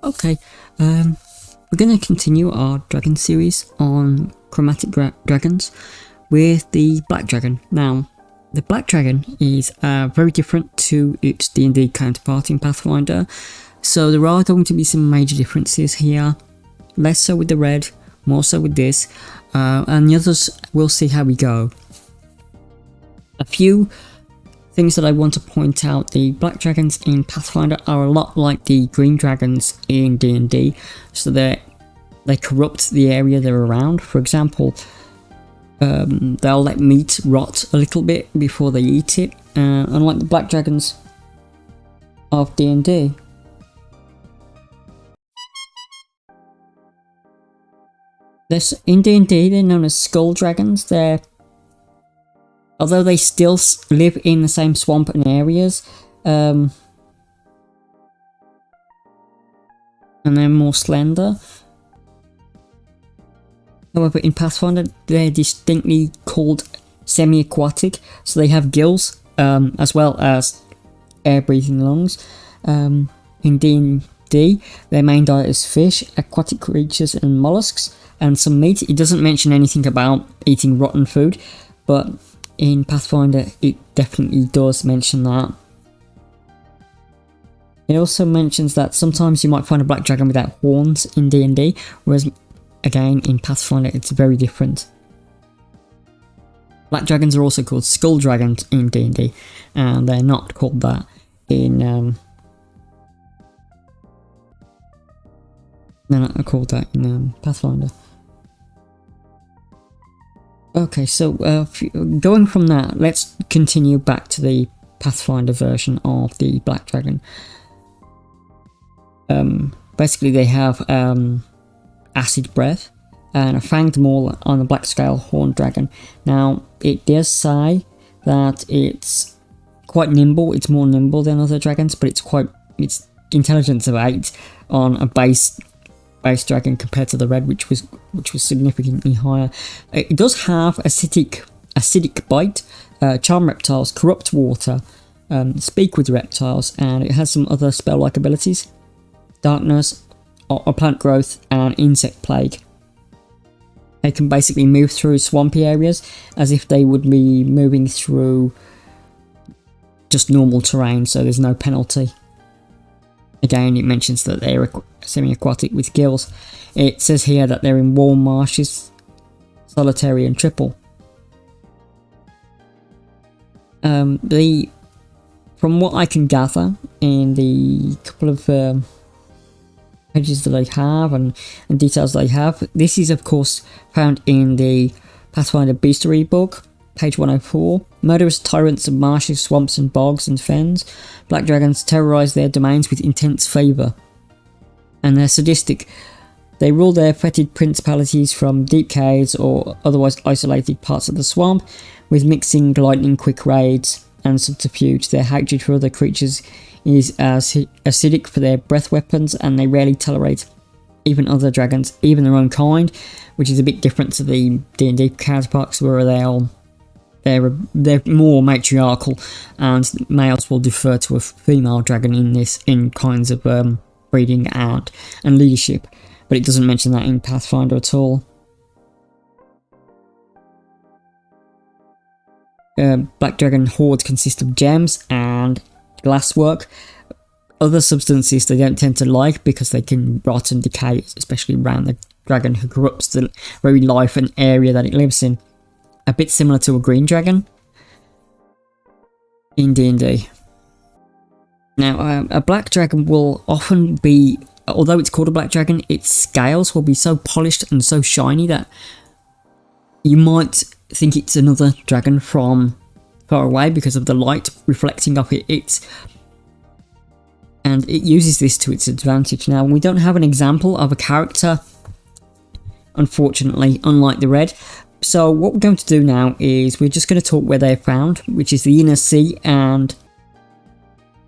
Okay, we're going to continue our dragon series on chromatic dragons with the black dragon. Now, the black dragon is very different to its D&D counterpart in Pathfinder, so there are going to be some major differences here. Less so with the red, more so with this, and the others we'll see how we go. A few things that I want to point out: the black dragons in Pathfinder are a lot like the green dragons in D&D, so they corrupt the area they're around. For example, they'll let meat rot a little bit before they eat it, unlike the black dragons of D&D. In D&D, they're known as skull dragons. Although they still live in the same swamp and areas, and they're more slender. However, in Pathfinder, they're distinctly called semi-aquatic, so they have gills as well as air-breathing lungs. In D&D, their main diet is fish, aquatic creatures, and mollusks, and some meat. It doesn't mention anything about eating rotten food, but in Pathfinder, it definitely does mention that. It also mentions that sometimes you might find a black dragon without horns in D&D, whereas again in Pathfinder it's very different. Black dragons are also called skull dragons in D&D, and they're not called that in Pathfinder. Okay, so going from that, let's continue back to the Pathfinder version of the black dragon. Basically, they have acid breath and a fanged maul on the black scale horned dragon. Now, it does say that it's quite nimble. It's more nimble than other dragons, but it's intelligence of 8 on a base dragon compared to the red, which was significantly higher. It does have acidic bite, charm reptiles, corrupt water, speak with reptiles, and it has some other spell-like abilities: darkness, or plant growth, and insect plague. They can basically move through swampy areas as if they would be moving through just normal terrain, so there's no penalty. Again, it mentions that they're semi-aquatic with gills. It says here that they're in warm marshes, solitary and triple. From what I can gather in the couple of pages that I have and details that I have, this is of course found in the Pathfinder Beastiary book, page 104. Murderous tyrants of marshes, swamps and bogs and fens, black dragons terrorise their domains with intense favour. And they're sadistic. They rule their fetid principalities from deep caves or otherwise isolated parts of the swamp, with mixing lightning quick raids and subterfuge. Their hatred for other creatures is as acidic for their breath weapons, and they rarely tolerate even other dragons, even their own kind, which is a bit different to the D&D counterparts, where they're more matriarchal, and males will defer to a female dragon in kinds of breeding and leadership, but it doesn't mention that in Pathfinder at all. Black dragon hordes consist of gems and glasswork. Other substances they don't tend to like because they can rot and decay, especially around the dragon, who corrupts the very life and area that it lives in. A bit similar to a green dragon in D&D. Now, a black dragon will often be, although it's called a black dragon, its scales will be so polished and so shiny that you might think it's another dragon from far away because of the light reflecting off it. And it uses this to its advantage. Now, we don't have an example of a character, unfortunately, unlike the red. So what we're going to do now is we're just going to talk where they're found, which is the Inner Sea, and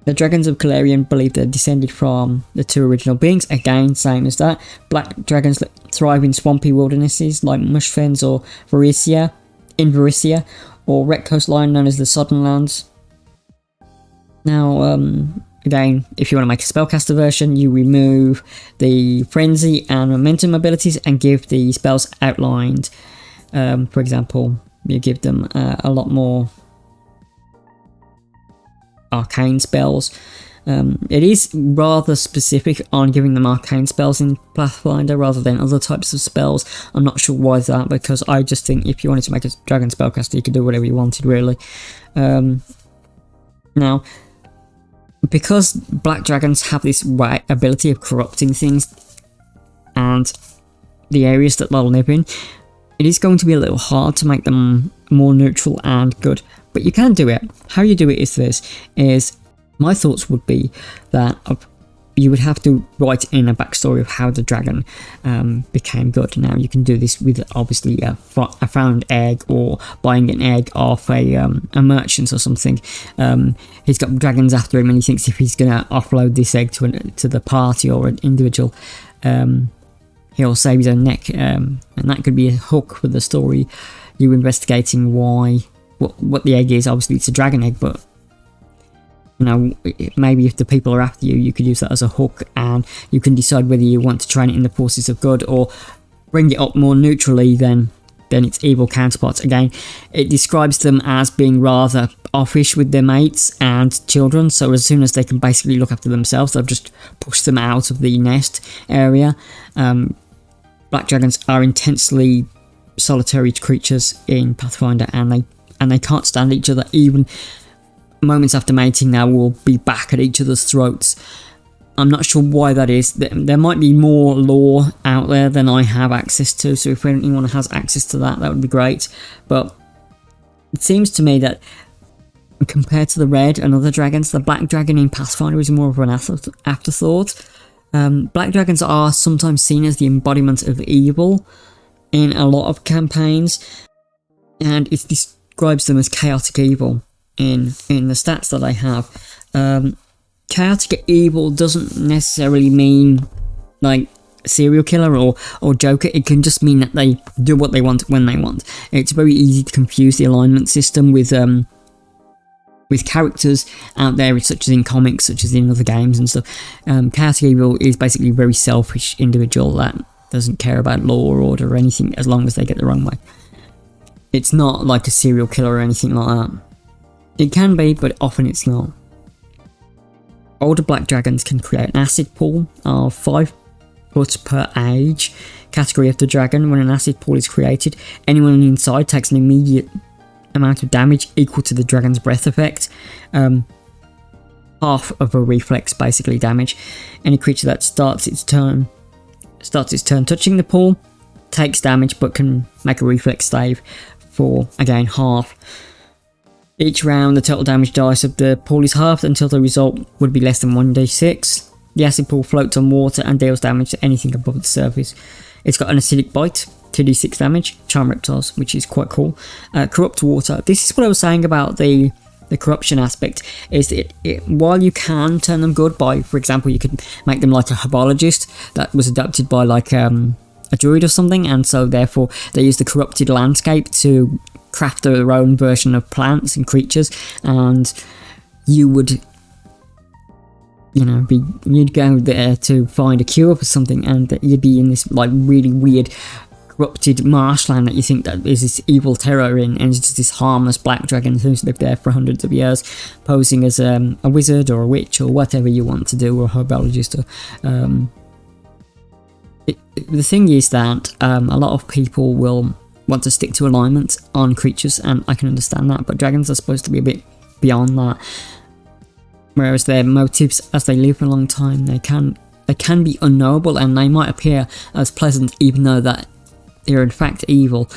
the dragons of Calarian believe they're descended from the two original beings. Again, same as that. Black dragons thrive in swampy wildernesses like Mush Fens or Varisia, or wet coastline known as the Sodden Lands. Now, again, if you want to make a spellcaster version, you remove the frenzy and momentum abilities and give the spells outlined. For example, you give them a lot more arcane spells. It is rather specific on giving them arcane spells in Pathfinder rather than other types of spells. I'm not sure why that, because I just think if you wanted to make a dragon spellcaster, you could do whatever you wanted, really. Now, because black dragons have this ability of corrupting things and the areas that they'll live in, it is going to be a little hard to make them more neutral and good. But you can do it. How you do it is this, my thoughts would be that you would have to write in a backstory of how the dragon became good. Now, you can do this with obviously a found egg, or buying an egg off a merchant or something. He's got dragons after him, and he thinks if he's going to offload this egg to the party or an individual, he'll save his own neck. And that could be a hook for the story. You investigating what the egg is. Obviously, it's a dragon egg, but you know, maybe if the people are after you, you could use that as a hook, and you can decide whether you want to train it in the forces of good or bring it up more neutrally than its evil counterparts. Again, it describes them as being rather offish with their mates and children, so as soon as they can basically look after themselves, they'll just push them out of the nest area. Black dragons are intensely solitary creatures in Pathfinder, and they can't stand each other. Even moments after mating, they will be back at each other's throats. I'm not sure why that is. There might be more lore out there than I have access to, so if anyone has access to that would be great. But it seems to me that compared to the red and other dragons, the black dragon in Pathfinder is more of an afterthought. Black dragons are sometimes seen as the embodiment of evil in a lot of campaigns, and it describes them as chaotic evil. In the stats that I have, chaotic evil doesn't necessarily mean like serial killer or Joker. It can just mean that they do what they want when they want. It's very easy to confuse the alignment system with characters out there, such as in comics, such as in other games and stuff. Chaotic evil is basically a very selfish individual that doesn't care about law or order or anything as long as they get the wrong way. It's not like a serial killer or anything like that. It can be, but often it's not. Older black dragons can create an acid pool of 5 foot per age category of the dragon. When an acid pool is created, anyone inside takes an immediate amount of damage equal to the dragon's breath effect. Half of a reflex, basically, damage. Any creature that starts its turn touching the pool takes damage, but can make a reflex save for, again, half. Each round, the total damage dice of the pool is halved until the result would be less than 1d6. The acid pool floats on water and deals damage to anything above the surface. It's got an acidic bite, 2d6 damage, charm reptiles, which is quite cool. Corrupt water. This is what I was saying about the corruption aspect, is that while you can turn them good by, for example, you could make them like a herbologist that was adopted by like a druid or something, and so therefore they use the corrupted landscape to craft their own version of plants and creatures, and you would, you'd go there to find a cure for something, and you'd be in this like really weird corrupted marshland that you think that is this evil terror in, and it's just this harmless black dragon who's lived there for hundreds of years, posing as a wizard or a witch or whatever you want to do, or a herbologist. The thing is that a lot of people will want to stick to alignment on creatures, and I can understand that, but dragons are supposed to be a bit beyond that. Whereas their motives as they live for a long time, they can be unknowable, and they might appear as pleasant even though that they're in fact evil.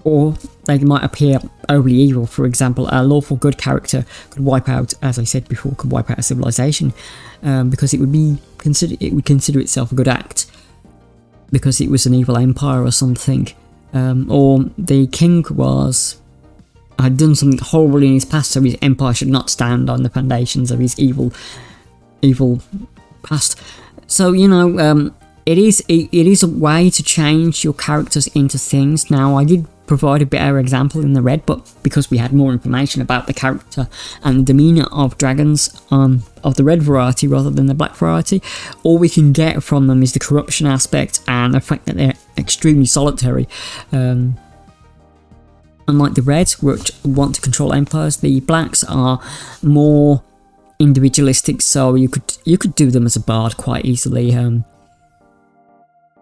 Or they might appear overly evil. For example, a lawful good character could wipe out, as I said before, could wipe out a civilization, because it would consider itself a good act, because it was an evil empire or something, or the king had done something horrible in his past, so his empire should not stand on the foundations of his evil past. So it is a way to change your characters into things. Now, I did provide a better example in the red, but because we had more information about the character and the demeanour of dragons of the red variety rather than the black variety, all we can get from them is the corruption aspect and the fact that they're extremely solitary. Unlike the reds, which want to control empires, the blacks are more individualistic, so you could do them as a bard quite easily,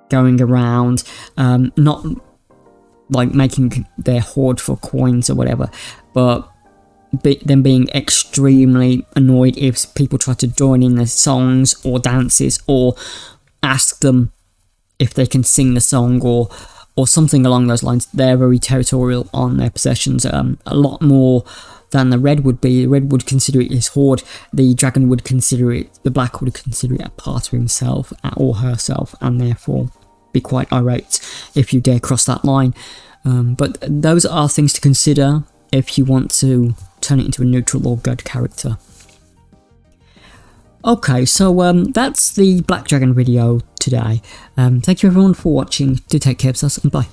going around, not like making their hoard for coins or whatever, but them being extremely annoyed if people try to join in the songs or dances or ask them if they can sing the song or something along those lines. They're very territorial on their possessions, a lot more than the red would be. The red would consider it his hoard, the dragon would consider it, the black would consider it a part of himself or herself, and therefore be quite irate if you dare cross that line. But those are things to consider if you want to turn it into a neutral or good character. Okay, so that's the Black Dragon video today. Thank you everyone for watching. Do take care of yourselves, and bye.